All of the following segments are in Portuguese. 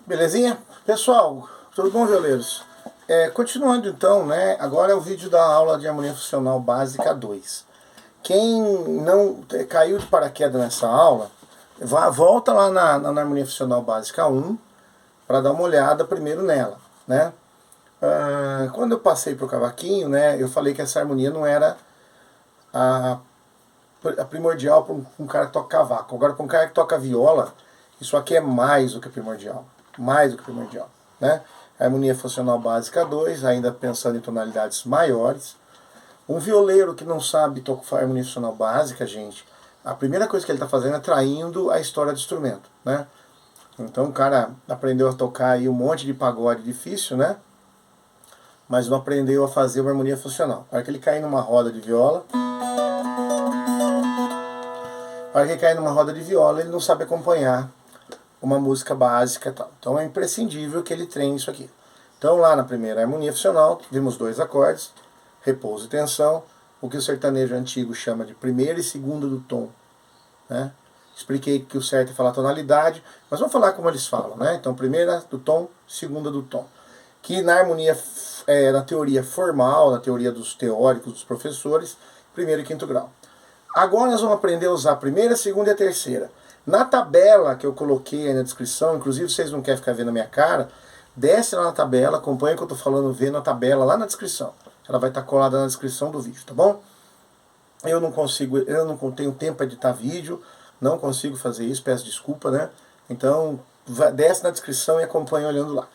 Belezinha? Pessoal, tudo bom, violeiros? Continuando então, né? Agora é o vídeo da aula de harmonia funcional básica 2. Quem não caiu de paraquedas nessa aula, volta lá na harmonia funcional básica 1 para dar uma olhada primeiro nela, né? Quando eu passei para o cavaquinho, né, eu falei que essa harmonia não era a primordial para um cara que toca cavaco. Agora, para um cara que toca viola, isso aqui é mais do que primordial. Mais do que primordial, né? Harmonia funcional básica 2, ainda pensando em tonalidades maiores. Um violeiro que não sabe tocar harmonia funcional básica, gente, a primeira coisa que ele está fazendo é traindo a história do instrumento, né? Então o cara aprendeu a tocar aí um monte de pagode difícil, né? Mas não aprendeu a fazer uma harmonia funcional. A hora que ele cair numa roda de viola, ele não sabe acompanhar uma música básica e tal. Então é imprescindível que ele treine isso aqui. Então lá na primeira harmonia funcional, vimos dois acordes, repouso e tensão, o que o sertanejo antigo chama de primeira e segunda do tom, né? Expliquei que o certo é falar tonalidade, mas vamos falar como eles falam, né? Então primeira do tom, segunda do tom. Que na harmonia, na teoria formal, na teoria dos teóricos, dos professores, primeiro e quinto grau. Agora nós vamos aprender a usar a primeira, a segunda e a terceira. Na tabela que eu coloquei aí na descrição, inclusive vocês não querem ficar vendo a minha cara, desce lá na tabela, acompanha o que eu estou falando, vê na tabela lá na descrição. Ela vai estar colada na descrição do vídeo, tá bom? Eu não tenho tempo para editar vídeo, não consigo fazer isso, peço desculpa, né? Então, desce na descrição e acompanha olhando lá.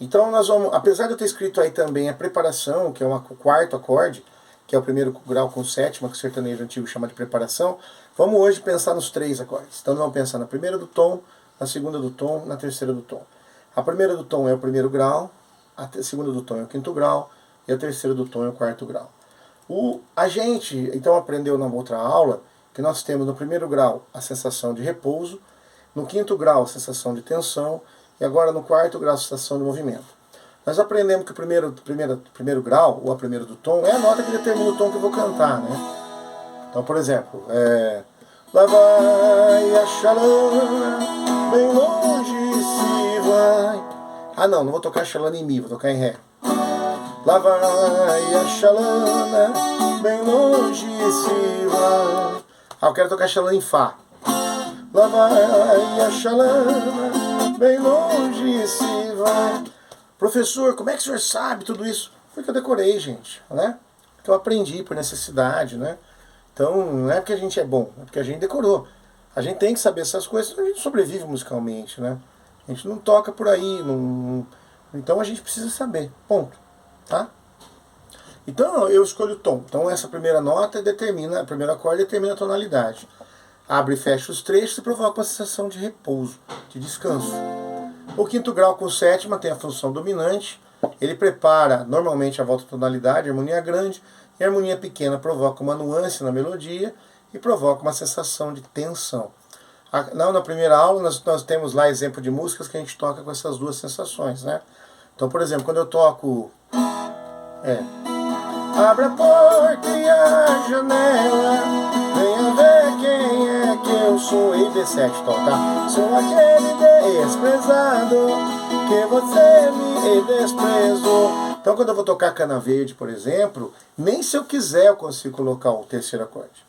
Então nós vamos, apesar de eu ter escrito aí também a preparação, que é o quarto acorde, que é o primeiro grau com sétima, que o sertanejo antigo chama de preparação, vamos hoje pensar nos três acordes. Então nós vamos pensar na primeira do tom, na segunda do tom, na terceira do tom. A primeira do tom é o primeiro grau, a segunda do tom é o quinto grau, e a terceira do tom é o quarto grau. A gente, então, aprendeu na outra aula que nós temos no primeiro grau a sensação de repouso, no quinto grau a sensação de tensão, e agora no quarto grau a sensação de movimento. Nós aprendemos que o primeiro grau, ou a primeira do tom, é a nota que determina o tom que eu vou cantar, né? Então, por exemplo, lá vai a xalana, bem longe se vai. Ah não vou tocar xalana em mi, vou tocar em ré. Lá vai a xalana, bem longe se vai. Ah, eu quero tocar xalana em fá. Lá vai a xalana, bem longe se vai. Professor, como é que o senhor sabe tudo isso? Porque eu decorei, gente, né? Que eu aprendi por necessidade, né? Então, não é porque a gente é bom, é porque a gente decorou. A gente tem que saber essas coisas, a gente sobrevive musicalmente, né? A gente não toca por aí, então a gente precisa saber, ponto, tá? Então eu escolho o tom. Então essa primeira nota determina, o primeiro acorde determina a tonalidade. Abre e fecha os trechos e provoca uma sensação de repouso, de descanso. O quinto grau com sétima tem a função dominante, ele prepara normalmente a volta à tonalidade, a harmonia grande, e a harmonia pequena provoca uma nuance na melodia e provoca uma sensação de tensão. Na primeira aula nós temos lá exemplo de músicas que a gente toca com essas duas sensações, né? Então, por exemplo, quando eu toco... Abre a porta e a janela, venha ver quem é que eu sou. E D7, tá? Sou aquele desprezado que você me desprezou. Então quando eu vou tocar Cana Verde, por exemplo, nem se eu quiser eu consigo colocar o terceiro acorde,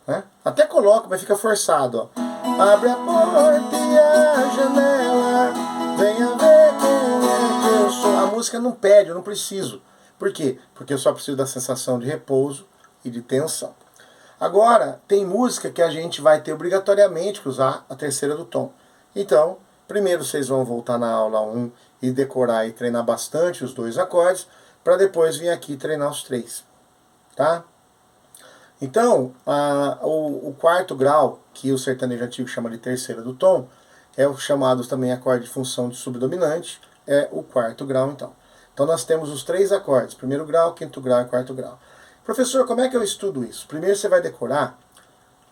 né? Até coloco, mas fica forçado, ó. Abre a porta e a janela, venha ver quem é que eu sou. A música não pede, eu não preciso. Por quê? Porque eu só preciso da sensação de repouso e de tensão. Agora, tem música que a gente vai ter obrigatoriamente que usar a terceira do tom. Então, primeiro vocês vão voltar na aula 1 e decorar e treinar bastante os dois acordes, para depois vir aqui treinar os três. Tá? Então, o quarto grau, que o sertanejo antigo chama de terceira do tom, é o chamado também acorde de função de subdominante, é o quarto grau, então. Então nós temos os três acordes, primeiro grau, quinto grau e quarto grau. Professor, como é que eu estudo isso? Primeiro você vai decorar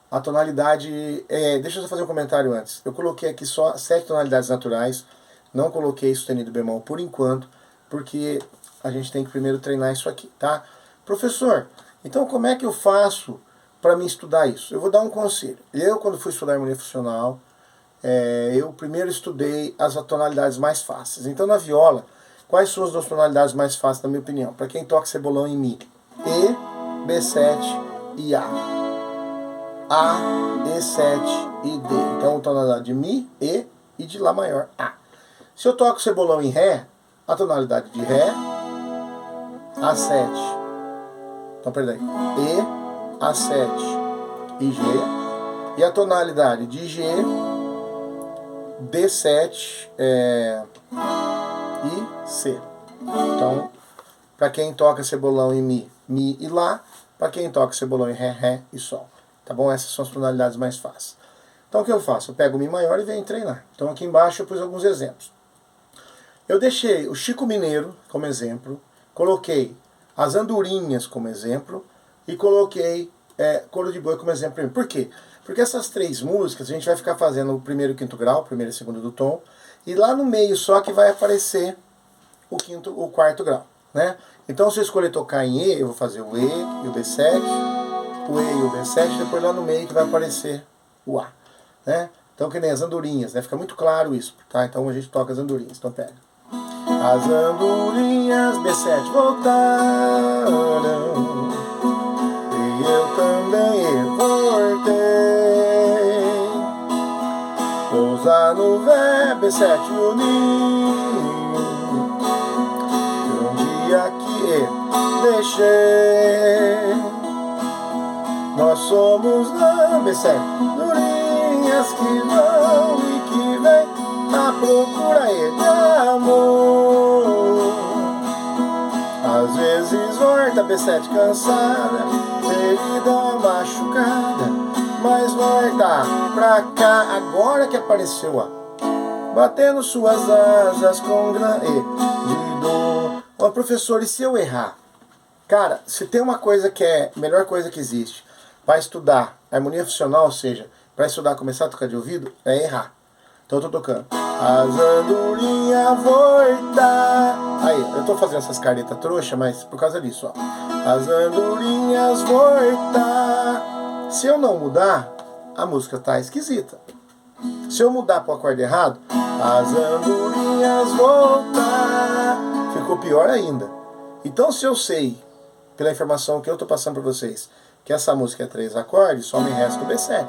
a tonalidade... deixa eu só fazer um comentário antes. Eu coloquei aqui só 7 tonalidades naturais, não coloquei sustenido bemol por enquanto, porque a gente tem que primeiro treinar isso aqui, tá? Professor, então como é que eu faço para me estudar isso? Eu vou dar um conselho. Eu, quando fui estudar harmonia funcional, eu primeiro estudei as tonalidades mais fáceis. Então na viola, quais são as duas tonalidades mais fáceis na minha opinião? Para quem toca cebolão em Mi? E, B7 e A. A, E7 e D. Então tonalidade de Mi, E e de Lá maior, A. Se eu toco cebolão em Ré, a tonalidade de Ré, A7. Então, perdão. E, A7 e G. E a tonalidade de G, D7 e C. Então, para quem toca cebolão em Mi, Mi e Lá. Para quem toca cebolão em Ré, Ré e Sol. Tá bom? Essas são as tonalidades mais fáceis. Então, o que eu faço? Eu pego o Mi maior e venho treinar. Então, aqui embaixo eu pus alguns exemplos. Eu deixei o Chico Mineiro como exemplo, coloquei as Andorinhas como exemplo e coloquei Coro de Boi como exemplo. Por quê? Porque essas três músicas a gente vai ficar fazendo o primeiro e o quinto grau, o primeiro e o segundo do tom, e lá no meio só que vai aparecer o quarto grau, né? Então se eu escolher tocar em E, eu vou fazer o E e o B7, o E e o B7, depois lá no meio que vai aparecer o A, né? Então que nem as Andorinhas, né? Fica muito claro isso, tá? Então a gente toca as Andorinhas, então pega. As andorinhas B7 voltaram e eu também voltei. Pousar no Vé B7 o ninho de um dia que deixei. Nós somos da B7 andorinhas que vão e que vêm à procura de amor. Às vezes volta B7 cansada, ferida machucada, mas volta pra cá. Agora que apareceu A, batendo suas asas com grande dor. Ó, professor, e se eu errar? Cara, se tem uma coisa que é a melhor coisa que existe para estudar harmonia funcional, ou seja, para estudar começar a tocar de ouvido, é errar. Então eu tô tocando. As andorinhas voltar. Aí, eu tô fazendo essas caretas trouxa, mas por causa disso, ó. As andorinhas voltar. Se eu não mudar, a música tá esquisita. Se eu mudar pro acorde errado, as andorinhas voltar, ficou pior ainda. Então se eu sei, pela informação que eu tô passando pra vocês, que essa música é 3 acordes, só me resta o B7.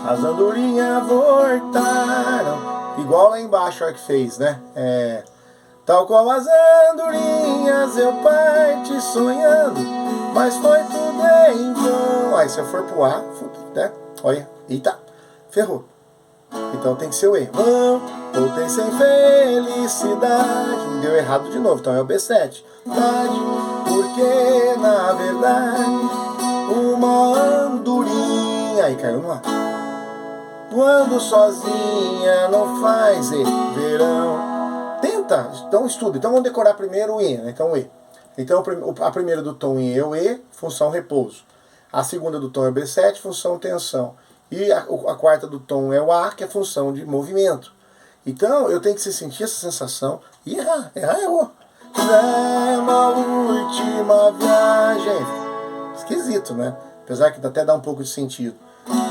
As andorinhas voltaram, igual lá embaixo, olha que fez, né? Tal qual as andorinhas eu parti sonhando, mas foi tudo em vão. Aí se eu for pro A, né? Olha, eita, ferrou. Então tem que ser o E. Vão, voltei sem felicidade. Deu errado de novo, então é o B7. Porque na verdade uma andorinha, aí caiu no A. Quando sozinha não faz verão. Tenta, então estuda. Então vamos decorar primeiro o E, né? Então o E. Então a primeira do tom em E é o E, função repouso. A segunda do tom é o B7, função tensão. E a quarta do tom é o A, que é função de movimento. Então eu tenho que sentir essa sensação e errar. Errar errou. É uma última viagem. Esquisito, né? Apesar que até dá um pouco de sentido.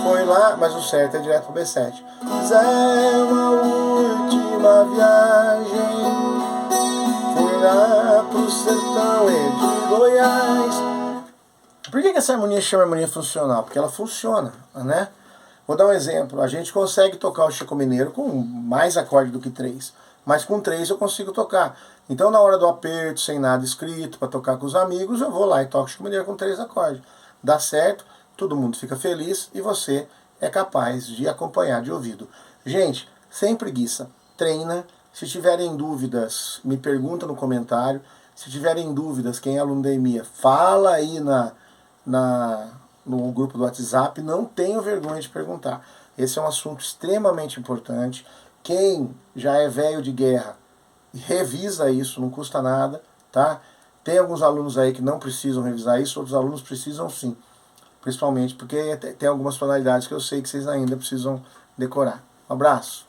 Foi lá, mas o certo é direto pro B7. É uma última viagem. Fui lá pro sertão de Goiás. Por que essa harmonia chama harmonia funcional? Porque ela funciona, né? Vou dar um exemplo. A gente consegue tocar o Chico Mineiro com mais acorde do que 3. Mas com 3 eu consigo tocar. Então na hora do aperto, sem nada escrito, para tocar com os amigos, eu vou lá e toco o Chico Mineiro com 3 acordes. Dá certo, todo mundo fica feliz e você é capaz de acompanhar de ouvido. Gente, sem preguiça, treina. Se tiverem dúvidas, me pergunta no comentário. Se tiverem dúvidas, quem é aluno da EMEA, fala aí no grupo do WhatsApp. Não tenho vergonha de perguntar. Esse é um assunto extremamente importante. Quem já é velho de guerra, revisa isso, não custa nada, tá? Tem alguns alunos aí que não precisam revisar isso, outros alunos precisam sim. Principalmente porque tem algumas tonalidades que eu sei que vocês ainda precisam decorar. Um abraço!